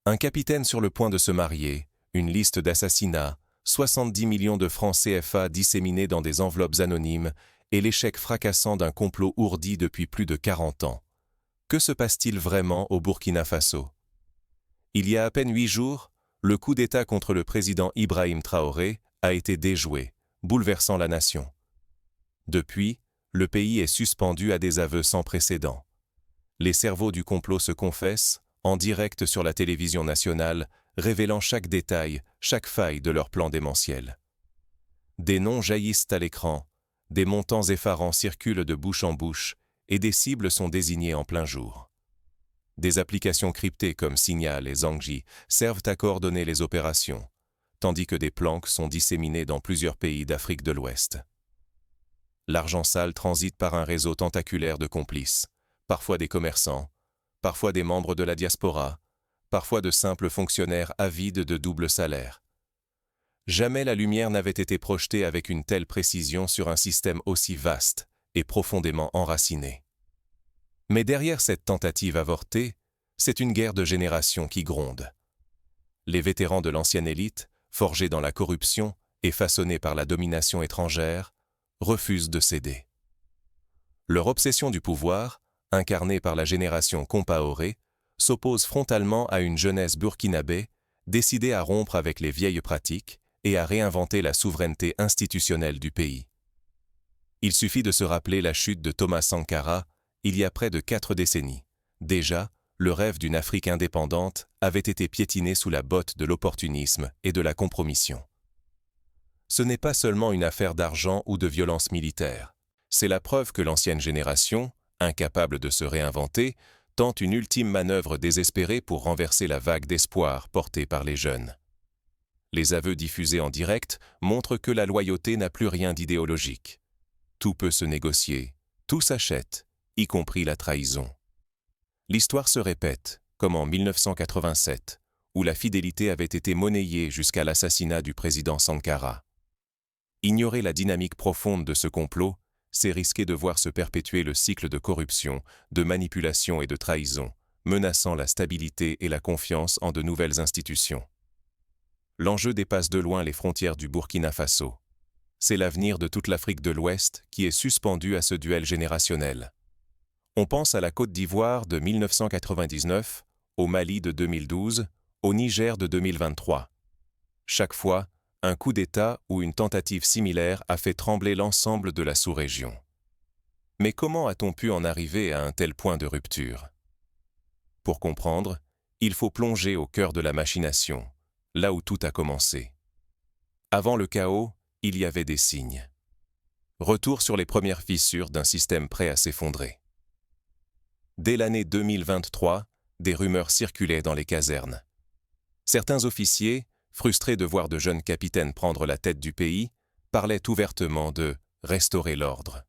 Un capitaine sur le point de se marier, une liste d'assassinats, 70 millions de francs CFA disséminés dans des enveloppes anonymes et l'échec fracassant d'un complot ourdi depuis plus de 40 ans. Que se passe-t-il vraiment au Burkina Faso? Il y a à peine 8 jours, le coup d'État contre le président Ibrahim Traoré a été déjoué, bouleversant la nation. Depuis, le pays est suspendu à des aveux sans précédent. Les cerveaux du complot se confessent, en direct sur la télévision nationale, révélant chaque détail, chaque faille de leur plan démentiel. Des noms jaillissent à l'écran, des montants effarants circulent de bouche en bouche, et des cibles sont désignées en plein jour. Des applications cryptées comme Signal et Zangji servent à coordonner les opérations, tandis que des planques sont disséminées dans plusieurs pays d'Afrique de l'Ouest. L'argent sale transite par un réseau tentaculaire de complices, parfois des commerçants, parfois des membres de la diaspora, parfois de simples fonctionnaires avides de double salaire. Jamais la lumière n'avait été projetée avec une telle précision sur un système aussi vaste et profondément enraciné. Mais derrière cette tentative avortée, c'est une guerre de génération qui gronde. Les vétérans de l'ancienne élite, forgés dans la corruption et façonnés par la domination étrangère, refusent de céder. Leur obsession du pouvoir, incarnée par la génération Compaoré, s'oppose frontalement à une jeunesse burkinabé décidée à rompre avec les vieilles pratiques et à réinventer la souveraineté institutionnelle du pays. Il suffit de se rappeler la chute de Thomas Sankara il y a près de 4 décennies. Déjà, le rêve d'une Afrique indépendante avait été piétiné sous la botte de l'opportunisme et de la compromission. Ce n'est pas seulement une affaire d'argent ou de violence militaire. C'est la preuve que l'ancienne génération, incapable de se réinventer, tente une ultime manœuvre désespérée pour renverser la vague d'espoir portée par les jeunes. Les aveux diffusés en direct montrent que la loyauté n'a plus rien d'idéologique. Tout peut se négocier, tout s'achète, y compris la trahison. L'histoire se répète, comme en 1987, où la fidélité avait été monnayée jusqu'à l'assassinat du président Sankara. Ignorer la dynamique profonde de ce complot, c'est risquer de voir se perpétuer le cycle de corruption, de manipulation et de trahison, menaçant la stabilité et la confiance en de nouvelles institutions. L'enjeu dépasse de loin les frontières du Burkina Faso. C'est l'avenir de toute l'Afrique de l'Ouest qui est suspendu à ce duel générationnel. On pense à la Côte d'Ivoire de 1999, au Mali de 2012, au Niger de 2023. Chaque fois, un coup d'État ou une tentative similaire a fait trembler l'ensemble de la sous-région. Mais comment a-t-on pu en arriver à un tel point de rupture? Pour comprendre, il faut plonger au cœur de la machination, là où tout a commencé. Avant le chaos, il y avait des signes. Retour sur les premières fissures d'un système prêt à s'effondrer. Dès l'année 2023, des rumeurs circulaient dans les casernes. Certains officiers, frustrés de voir de jeunes capitaines prendre la tête du pays, parlaient ouvertement de « restaurer l'ordre ».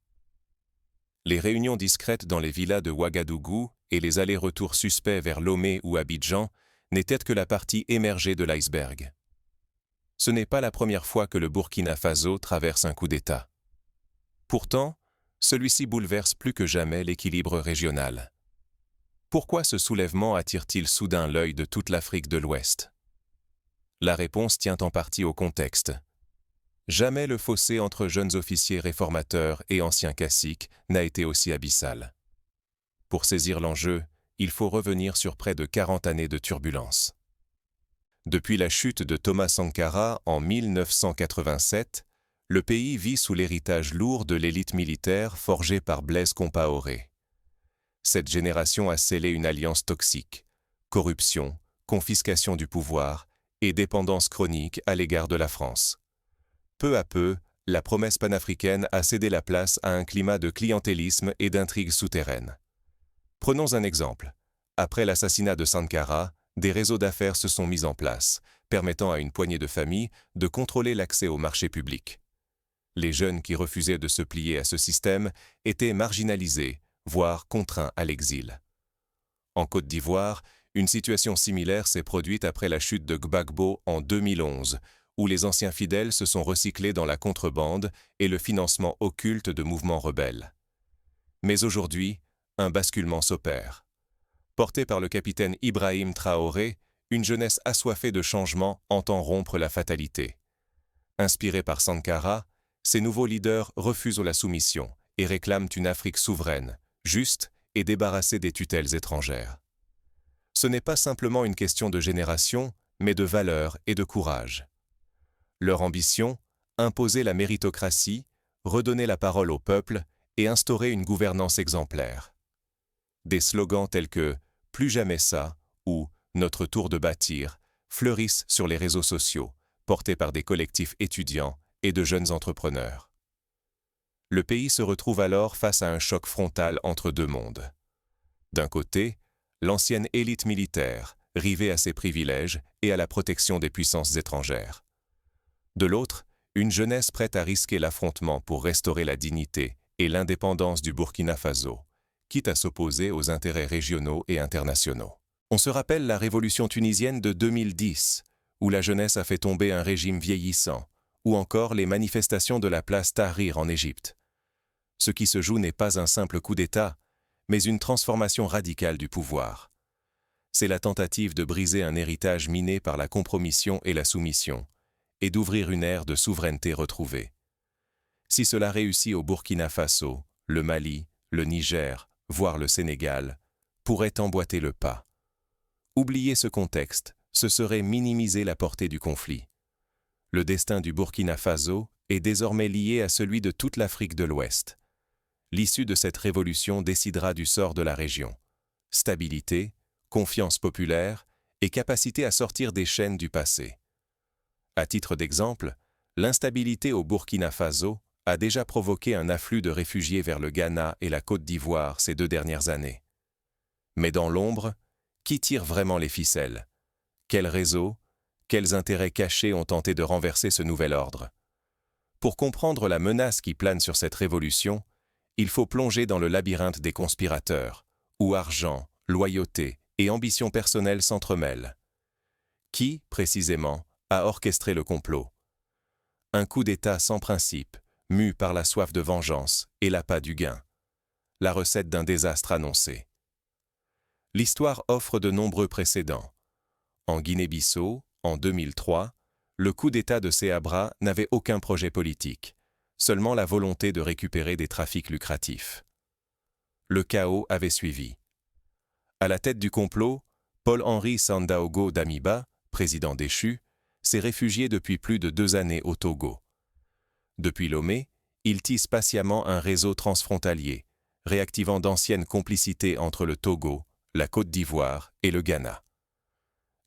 Les réunions discrètes dans les villas de Ouagadougou et les allers-retours suspects vers Lomé ou Abidjan n'étaient que la partie émergée de l'iceberg. Ce n'est pas la première fois que le Burkina Faso traverse un coup d'État. Pourtant, celui-ci bouleverse plus que jamais l'équilibre régional. Pourquoi ce soulèvement attire-t-il soudain l'œil de toute l'Afrique de l'Ouest? La réponse tient en partie au contexte. Jamais le fossé entre jeunes officiers réformateurs et anciens caciques n'a été aussi abyssal. Pour saisir l'enjeu, il faut revenir sur près de 40 années de turbulences. Depuis la chute de Thomas Sankara en 1987, le pays vit sous l'héritage lourd de l'élite militaire forgée par Blaise Compaoré. Cette génération a scellé une alliance toxique, corruption, confiscation du pouvoir et dépendance chronique à l'égard de la France. Peu à peu, la promesse panafricaine a cédé la place à un climat de clientélisme et d'intrigues souterraines. Prenons un exemple. Après l'assassinat de Sankara, des réseaux d'affaires se sont mis en place, permettant à une poignée de familles de contrôler l'accès au marché public. Les jeunes qui refusaient de se plier à ce système étaient marginalisés, voire contraints à l'exil. En Côte d'Ivoire, une situation similaire s'est produite après la chute de Gbagbo en 2011, où les anciens fidèles se sont recyclés dans la contrebande et le financement occulte de mouvements rebelles. Mais aujourd'hui, un basculement s'opère. Porté par le capitaine Ibrahim Traoré, une jeunesse assoiffée de changement entend rompre la fatalité. Inspirés par Sankara, ces nouveaux leaders refusent la soumission et réclament une Afrique souveraine, juste et débarrassée des tutelles étrangères. Ce n'est pas simplement une question de génération, mais de valeur et de courage. Leur ambition, imposer la méritocratie, redonner la parole au peuple et instaurer une gouvernance exemplaire. Des slogans tels que « Plus jamais ça » ou « Notre tour de bâtir » fleurissent sur les réseaux sociaux, portés par des collectifs étudiants et de jeunes entrepreneurs. Le pays se retrouve alors face à un choc frontal entre deux mondes. D'un côté, l'ancienne élite militaire, rivée à ses privilèges et à la protection des puissances étrangères. De l'autre, une jeunesse prête à risquer l'affrontement pour restaurer la dignité et l'indépendance du Burkina Faso, quitte à s'opposer aux intérêts régionaux et internationaux. On se rappelle la révolution tunisienne de 2010, où la jeunesse a fait tomber un régime vieillissant, ou encore les manifestations de la place Tahrir en Égypte. Ce qui se joue n'est pas un simple coup d'État, mais une transformation radicale du pouvoir. C'est la tentative de briser un héritage miné par la compromission et la soumission, et d'ouvrir une ère de souveraineté retrouvée. Si cela réussit au Burkina Faso, le Mali, le Niger, voire le Sénégal, pourrait emboîter le pas. Oublier ce contexte, ce serait minimiser la portée du conflit. Le destin du Burkina Faso est désormais lié à celui de toute l'Afrique de l'Ouest. L'issue de cette révolution décidera du sort de la région. Stabilité, confiance populaire et capacité à sortir des chaînes du passé. À titre d'exemple, l'instabilité au Burkina Faso a déjà provoqué un afflux de réfugiés vers le Ghana et la Côte d'Ivoire ces 2 dernières années. Mais dans l'ombre, qui tire vraiment les ficelles? Quels réseaux, quels intérêts cachés ont tenté de renverser ce nouvel ordre? Pour comprendre la menace qui plane sur cette révolution, il faut plonger dans le labyrinthe des conspirateurs, où argent, loyauté et ambition personnelle s'entremêlent. Qui, précisément, a orchestré le complot? Un coup d'État sans principe, mu par la soif de vengeance et l'appât du gain. La recette d'un désastre annoncé. L'histoire offre de nombreux précédents. En Guinée-Bissau, en 2003, le coup d'État de Séabra n'avait aucun projet politique, seulement la volonté de récupérer des trafics lucratifs. Le chaos avait suivi. À la tête du complot, Paul-Henri Sandaogo Damiba, président déchu, s'est réfugié depuis plus de 2 années au Togo. Depuis Lomé, il tisse patiemment un réseau transfrontalier, réactivant d'anciennes complicités entre le Togo, la Côte d'Ivoire et le Ghana.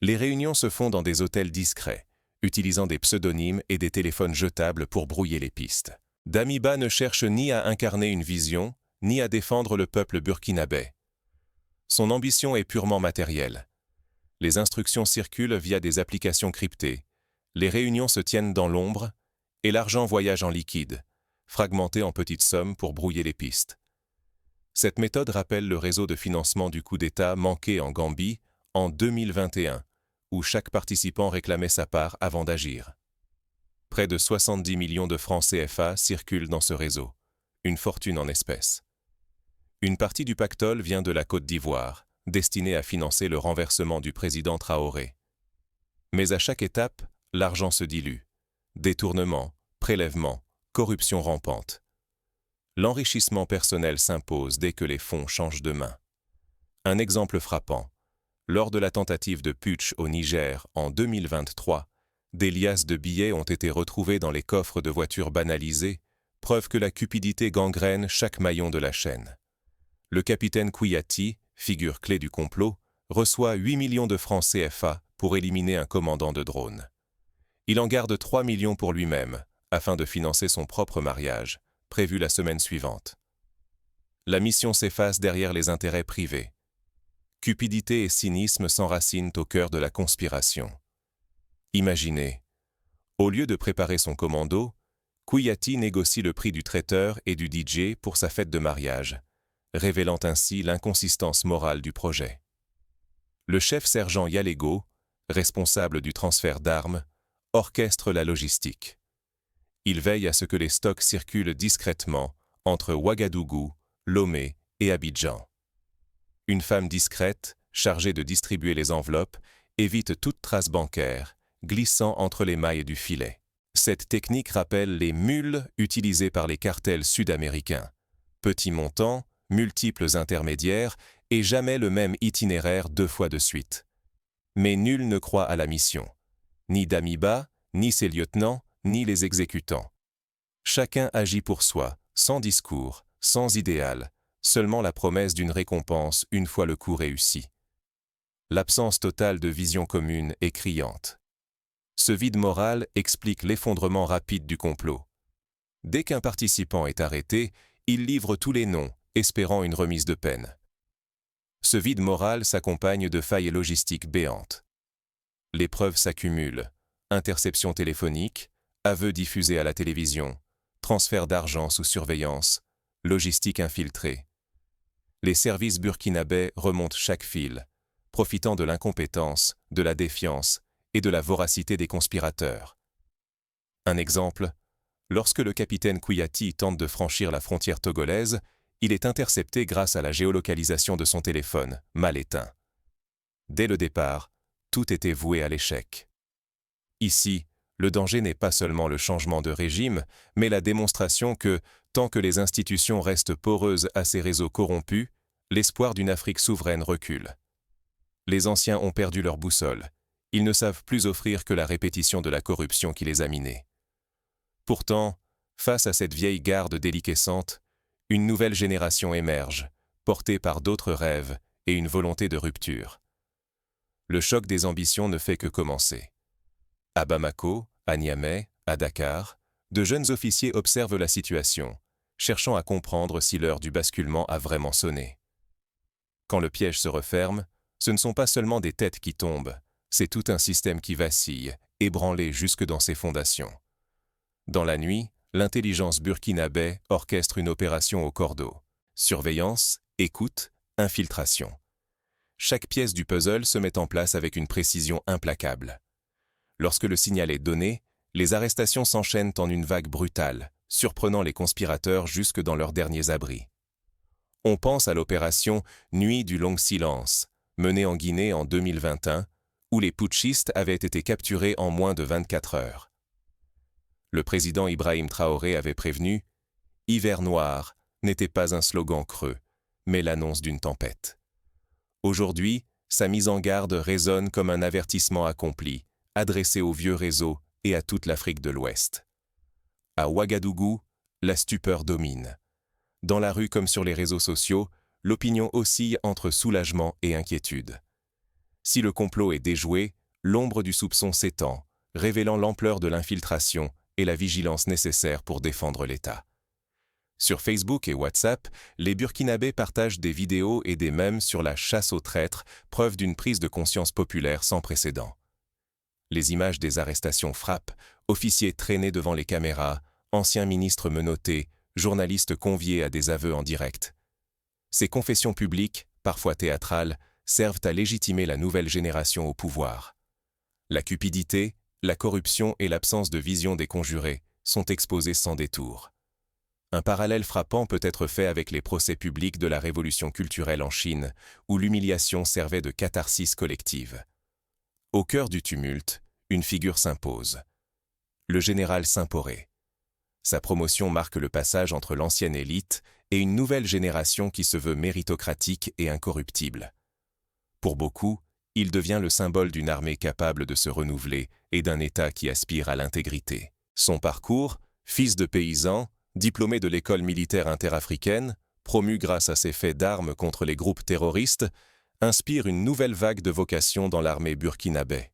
Les réunions se font dans des hôtels discrets, utilisant des pseudonymes et des téléphones jetables pour brouiller les pistes. Damiba ne cherche ni à incarner une vision, ni à défendre le peuple burkinabé. Son ambition est purement matérielle. Les instructions circulent via des applications cryptées, les réunions se tiennent dans l'ombre, et l'argent voyage en liquide, fragmenté en petites sommes pour brouiller les pistes. Cette méthode rappelle le réseau de financement du coup d'État manqué en Gambie en 2021, où chaque participant réclamait sa part avant d'agir. Près de 70 millions de francs CFA circulent dans ce réseau, une fortune en espèces. Une partie du pactole vient de la Côte d'Ivoire, destinée à financer le renversement du président Traoré. Mais à chaque étape, l'argent se dilue. Détournement, prélèvement, corruption rampante. L'enrichissement personnel s'impose dès que les fonds changent de main. Un exemple frappant. Lors de la tentative de putsch au Niger en 2023, des liasses de billets ont été retrouvées dans les coffres de voitures banalisées, preuve que la cupidité gangrène chaque maillon de la chaîne. Le capitaine Kouyaty, figure clé du complot, reçoit 8 millions de francs CFA pour éliminer un commandant de drone. Il en garde 3 millions pour lui-même, afin de financer son propre mariage, prévu la semaine suivante. La mission s'efface derrière les intérêts privés. Cupidité et cynisme s'enracinent au cœur de la conspiration. Imaginez, au lieu de préparer son commando, Kouyaty négocie le prix du traiteur et du DJ pour sa fête de mariage, révélant ainsi l'inconsistance morale du projet. Le chef-sergent Yalego, responsable du transfert d'armes, orchestre la logistique. Il veille à ce que les stocks circulent discrètement entre Ouagadougou, Lomé et Abidjan. Une femme discrète, chargée de distribuer les enveloppes, évite toute trace bancaire, glissant entre les mailles du filet. Cette technique rappelle les mules utilisées par les cartels sud-américains. Petits montants, multiples intermédiaires et jamais le même itinéraire 2 fois de suite. Mais nul ne croit à la mission. Ni Damiba, ni ses lieutenants, ni les exécutants. Chacun agit pour soi, sans discours, sans idéal, seulement la promesse d'une récompense une fois le coup réussi. L'absence totale de vision commune est criante. Ce vide moral explique l'effondrement rapide du complot. Dès qu'un participant est arrêté, il livre tous les noms, espérant une remise de peine. Ce vide moral s'accompagne de failles logistiques béantes. Les preuves s'accumulent. Interceptions téléphoniques, aveux diffusés à la télévision, transfert d'argent sous surveillance, logistique infiltrée. Les services burkinabés remontent chaque fil, profitant de l'incompétence, de la défiance et de la voracité des conspirateurs. Un exemple, lorsque le capitaine Kouyaty tente de franchir la frontière togolaise, il est intercepté grâce à la géolocalisation de son téléphone, mal éteint. Dès le départ, tout était voué à l'échec. Ici, le danger n'est pas seulement le changement de régime, mais la démonstration que, tant que les institutions restent poreuses à ces réseaux corrompus, l'espoir d'une Afrique souveraine recule. Les anciens ont perdu leur boussole. Ils ne savent plus offrir que la répétition de la corruption qui les a minés. Pourtant, face à cette vieille garde déliquescente, une nouvelle génération émerge, portée par d'autres rêves et une volonté de rupture. Le choc des ambitions ne fait que commencer. À Bamako, à Niamey, à Dakar, de jeunes officiers observent la situation, cherchant à comprendre si l'heure du basculement a vraiment sonné. Quand le piège se referme, ce ne sont pas seulement des têtes qui tombent, c'est tout un système qui vacille, ébranlé jusque dans ses fondations. Dans la nuit, l'intelligence burkinabé orchestre une opération au cordeau. Surveillance, écoute, infiltration. Chaque pièce du puzzle se met en place avec une précision implacable. Lorsque le signal est donné, les arrestations s'enchaînent en une vague brutale, surprenant les conspirateurs jusque dans leurs derniers abris. On pense à l'opération Nuit du long silence, menée en Guinée en 2021, où les putschistes avaient été capturés en moins de 24 heures. Le président Ibrahim Traoré avait prévenu « Hiver noir » n'était pas un slogan creux, mais l'annonce d'une tempête. Aujourd'hui, sa mise en garde résonne comme un avertissement accompli, adressé aux vieux réseaux et à toute l'Afrique de l'Ouest. À Ouagadougou, la stupeur domine. Dans la rue comme sur les réseaux sociaux, l'opinion oscille entre soulagement et inquiétude. Si le complot est déjoué, l'ombre du soupçon s'étend, révélant l'ampleur de l'infiltration et la vigilance nécessaire pour défendre l'État. Sur Facebook et WhatsApp, les Burkinabés partagent des vidéos et des mèmes sur la chasse aux traîtres, preuve d'une prise de conscience populaire sans précédent. Les images des arrestations frappent, officiers traînés devant les caméras, anciens ministres menottés, journalistes conviés à des aveux en direct. Ces confessions publiques, parfois théâtrales, servent à légitimer la nouvelle génération au pouvoir. La cupidité, la corruption et l'absence de vision des conjurés sont exposés sans détour. Un parallèle frappant peut être fait avec les procès publics de la révolution culturelle en Chine, où l'humiliation servait de catharsis collective. Au cœur du tumulte, une figure s'impose. Le général Saint-Poré. Sa promotion marque le passage entre l'ancienne élite et une nouvelle génération qui se veut méritocratique et incorruptible. Pour beaucoup, il devient le symbole d'une armée capable de se renouveler et d'un État qui aspire à l'intégrité. Son parcours, fils de paysan, diplômé de l'école militaire interafricaine, promu grâce à ses faits d'armes contre les groupes terroristes, inspire une nouvelle vague de vocations dans l'armée burkinabé.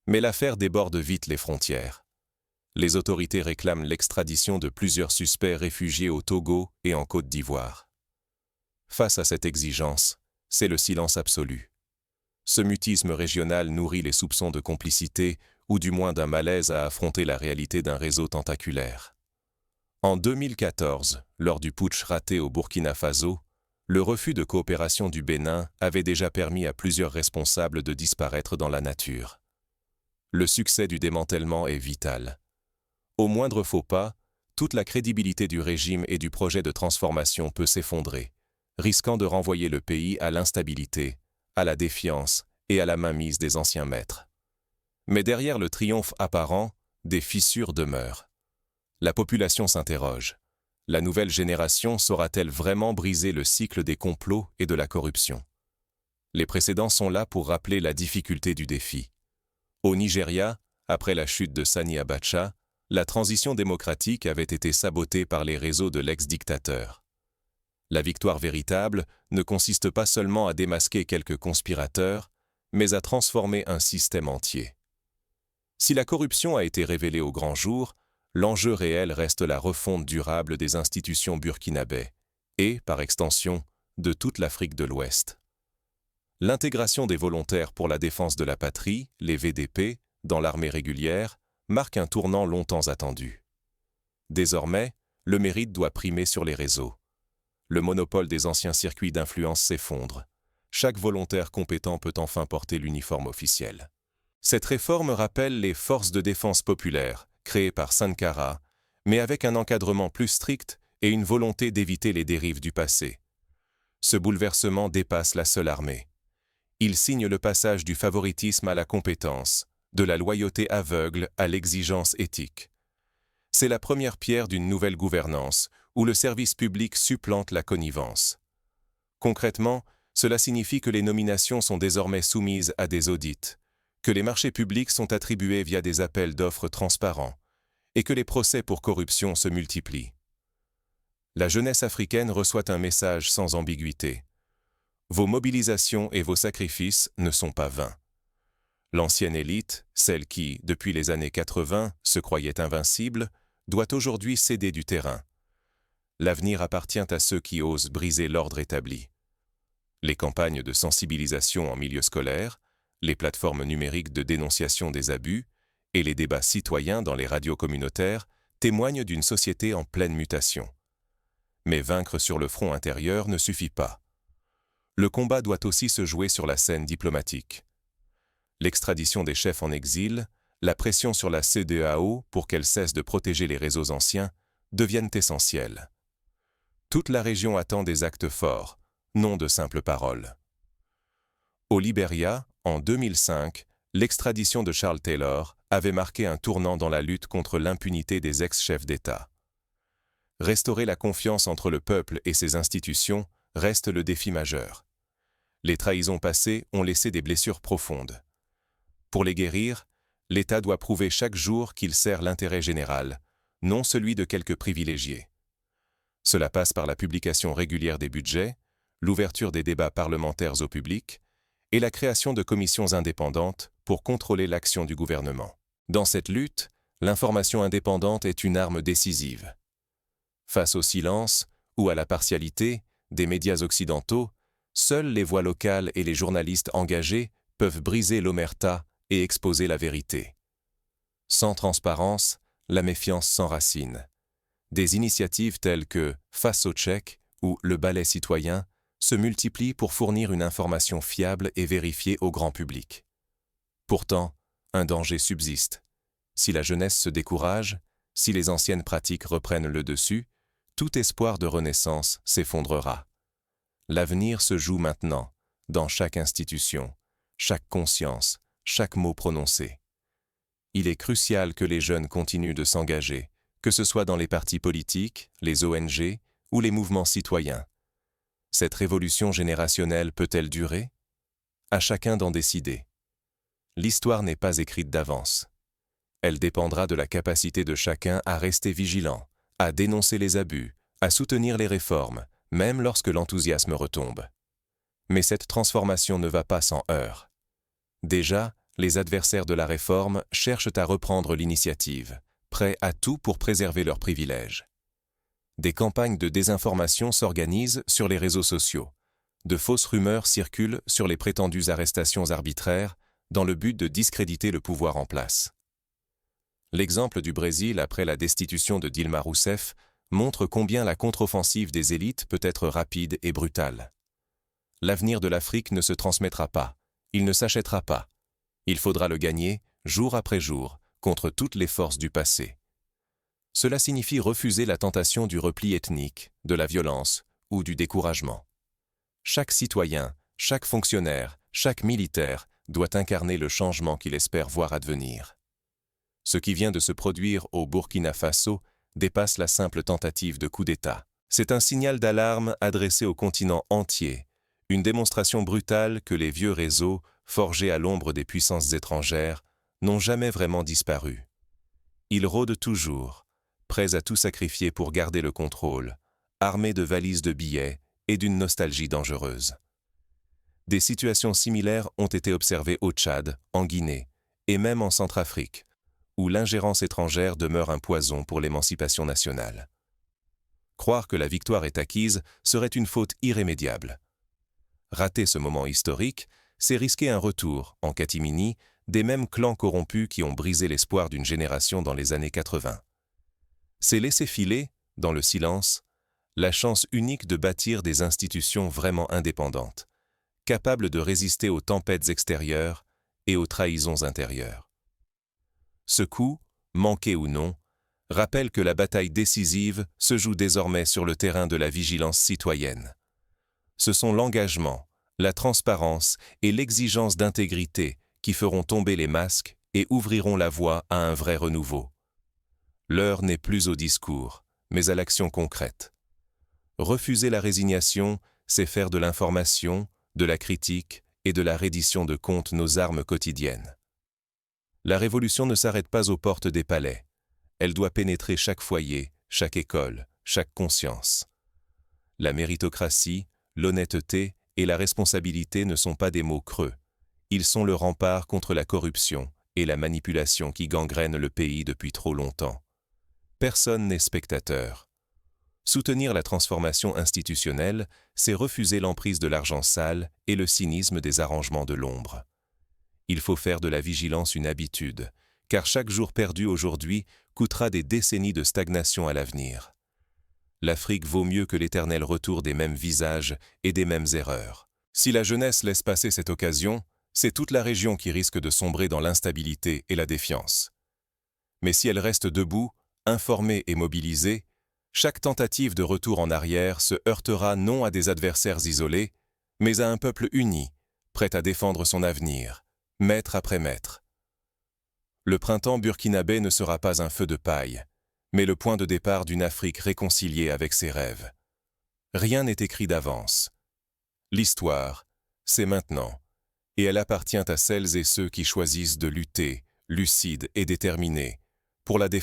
Mais l'affaire déborde vite les frontières. Les autorités réclament l'extradition de plusieurs suspects réfugiés au Togo et en Côte d'Ivoire. Face à cette exigence, c'est le silence absolu. Ce mutisme régional nourrit les soupçons de complicité ou du moins d'un malaise à affronter la réalité d'un réseau tentaculaire. En 2014, lors du putsch raté au Burkina Faso, le refus de coopération du Bénin avait déjà permis à plusieurs responsables de disparaître dans la nature. Le succès du démantèlement est vital. Au moindre faux pas, toute la crédibilité du régime et du projet de transformation peut s'effondrer, risquant de renvoyer le pays à l'instabilité, à la défiance et à la mainmise des anciens maîtres. Mais derrière le triomphe apparent, des fissures demeurent. La population s'interroge. La nouvelle génération saura-t-elle vraiment briser le cycle des complots et de la corruption? Les précédents sont là pour rappeler la difficulté du défi. Au Nigeria, après la chute de Sani Abacha, la transition démocratique avait été sabotée par les réseaux de l'ex-dictateur. La victoire véritable ne consiste pas seulement à démasquer quelques conspirateurs, mais à transformer un système entier. Si la corruption a été révélée au grand jour, l'enjeu réel reste la refonte durable des institutions burkinabè et, par extension, de toute l'Afrique de l'Ouest. L'intégration des volontaires pour la défense de la patrie, les VDP, dans l'armée régulière, marque un tournant longtemps attendu. Désormais, le mérite doit primer sur les réseaux. Le monopole des anciens circuits d'influence s'effondre. Chaque volontaire compétent peut enfin porter l'uniforme officiel. Cette réforme rappelle les forces de défense populaires, créées par Sankara, mais avec un encadrement plus strict et une volonté d'éviter les dérives du passé. Ce bouleversement dépasse la seule armée. Il signe le passage du favoritisme à la compétence, de la loyauté aveugle à l'exigence éthique. C'est la première pierre d'une nouvelle gouvernance, où le service public supplante la connivence. Concrètement, cela signifie que les nominations sont désormais soumises à des audits, que les marchés publics sont attribués via des appels d'offres transparents, et que les procès pour corruption se multiplient. La jeunesse africaine reçoit un message sans ambiguïté. Vos mobilisations et vos sacrifices ne sont pas vains. L'ancienne élite, celle qui, depuis les années 80, se croyait invincible, doit aujourd'hui céder du terrain. L'avenir appartient à ceux qui osent briser l'ordre établi. Les campagnes de sensibilisation en milieu scolaire, les plateformes numériques de dénonciation des abus et les débats citoyens dans les radios communautaires témoignent d'une société en pleine mutation. Mais vaincre sur le front intérieur ne suffit pas. Le combat doit aussi se jouer sur la scène diplomatique. L'extradition des chefs en exil, la pression sur la CEDEAO pour qu'elle cesse de protéger les réseaux anciens, deviennent essentielles. Toute la région attend des actes forts, non de simples paroles. Au Libéria, en 2005, l'extradition de Charles Taylor avait marqué un tournant dans la lutte contre l'impunité des ex-chefs d'État. Restaurer la confiance entre le peuple et ses institutions reste le défi majeur. Les trahisons passées ont laissé des blessures profondes. Pour les guérir, l'État doit prouver chaque jour qu'il sert l'intérêt général, non celui de quelques privilégiés. Cela passe par la publication régulière des budgets, l'ouverture des débats parlementaires au public et la création de commissions indépendantes pour contrôler l'action du gouvernement. Dans cette lutte, l'information indépendante est une arme décisive. Face au silence ou à la partialité des médias occidentaux, seules les voix locales et les journalistes engagés peuvent briser l'omerta et exposer la vérité. Sans transparence, la méfiance s'enracine. Des initiatives telles que Face au Tchèque ou le Balai citoyen se multiplient pour fournir une information fiable et vérifiée au grand public. Pourtant, un danger subsiste. Si la jeunesse se décourage, si les anciennes pratiques reprennent le dessus, tout espoir de renaissance s'effondrera. L'avenir se joue maintenant, dans chaque institution, chaque conscience, chaque mot prononcé. Il est crucial que les jeunes continuent de s'engager, que ce soit dans les partis politiques, les ONG ou les mouvements citoyens. Cette révolution générationnelle peut-elle durer? À chacun d'en décider. L'histoire n'est pas écrite d'avance. Elle dépendra de la capacité de chacun à rester vigilant, à dénoncer les abus, à soutenir les réformes, même lorsque l'enthousiasme retombe. Mais cette transformation ne va pas sans heurts. Déjà, les adversaires de la réforme cherchent à reprendre l'initiative, prêts à tout pour préserver leurs privilèges. Des campagnes de désinformation s'organisent sur les réseaux sociaux. De fausses rumeurs circulent sur les prétendues arrestations arbitraires dans le but de discréditer le pouvoir en place. L'exemple du Brésil après la destitution de Dilma Rousseff montre combien la contre-offensive des élites peut être rapide et brutale. L'avenir de l'Afrique ne se transmettra pas, il ne s'achètera pas. Il faudra le gagner, jour après jour, contre toutes les forces du passé. Cela signifie refuser la tentation du repli ethnique, de la violence ou du découragement. Chaque citoyen, chaque fonctionnaire, chaque militaire doit incarner le changement qu'il espère voir advenir. Ce qui vient de se produire au Burkina Faso dépasse la simple tentative de coup d'État. C'est un signal d'alarme adressé au continent entier, une démonstration brutale que les vieux réseaux, forgés à l'ombre des puissances étrangères, n'ont jamais vraiment disparu. Ils rôdent toujours, prêts à tout sacrifier pour garder le contrôle, armés de valises de billets et d'une nostalgie dangereuse. Des situations similaires ont été observées au Tchad, en Guinée, et même en Centrafrique, où l'ingérence étrangère demeure un poison pour l'émancipation nationale. Croire que la victoire est acquise serait une faute irrémédiable. Rater ce moment historique, c'est risquer un retour, en catimini, des mêmes clans corrompus qui ont brisé l'espoir d'une génération dans les années 80. C'est laisser filer, dans le silence, la chance unique de bâtir des institutions vraiment indépendantes, capables de résister aux tempêtes extérieures et aux trahisons intérieures. Ce coup, manqué ou non, rappelle que la bataille décisive se joue désormais sur le terrain de la vigilance citoyenne. Ce sont l'engagement, la transparence et l'exigence d'intégrité qui feront tomber les masques et ouvriront la voie à un vrai renouveau. L'heure n'est plus au discours, mais à l'action concrète. Refuser la résignation, c'est faire de l'information, de la critique et de la reddition de comptes nos armes quotidiennes. La révolution ne s'arrête pas aux portes des palais. Elle doit pénétrer chaque foyer, chaque école, chaque conscience. La méritocratie, l'honnêteté et la responsabilité ne sont pas des mots creux. Ils sont le rempart contre la corruption et la manipulation qui gangrènent le pays depuis trop longtemps. Personne n'est spectateur. Soutenir la transformation institutionnelle, c'est refuser l'emprise de l'argent sale et le cynisme des arrangements de l'ombre. Il faut faire de la vigilance une habitude, car chaque jour perdu aujourd'hui coûtera des décennies de stagnation à l'avenir. L'Afrique vaut mieux que l'éternel retour des mêmes visages et des mêmes erreurs. Si la jeunesse laisse passer cette occasion, c'est toute la région qui risque de sombrer dans l'instabilité et la défiance. Mais si elle reste debout, informée et mobilisée, chaque tentative de retour en arrière se heurtera non à des adversaires isolés, mais à un peuple uni, prêt à défendre son avenir, mètre après mètre. Le printemps burkinabé ne sera pas un feu de paille, mais le point de départ d'une Afrique réconciliée avec ses rêves. Rien n'est écrit d'avance. L'histoire, c'est maintenant, et elle appartient à celles et ceux qui choisissent de lutter, lucides et déterminés, pour la défendre.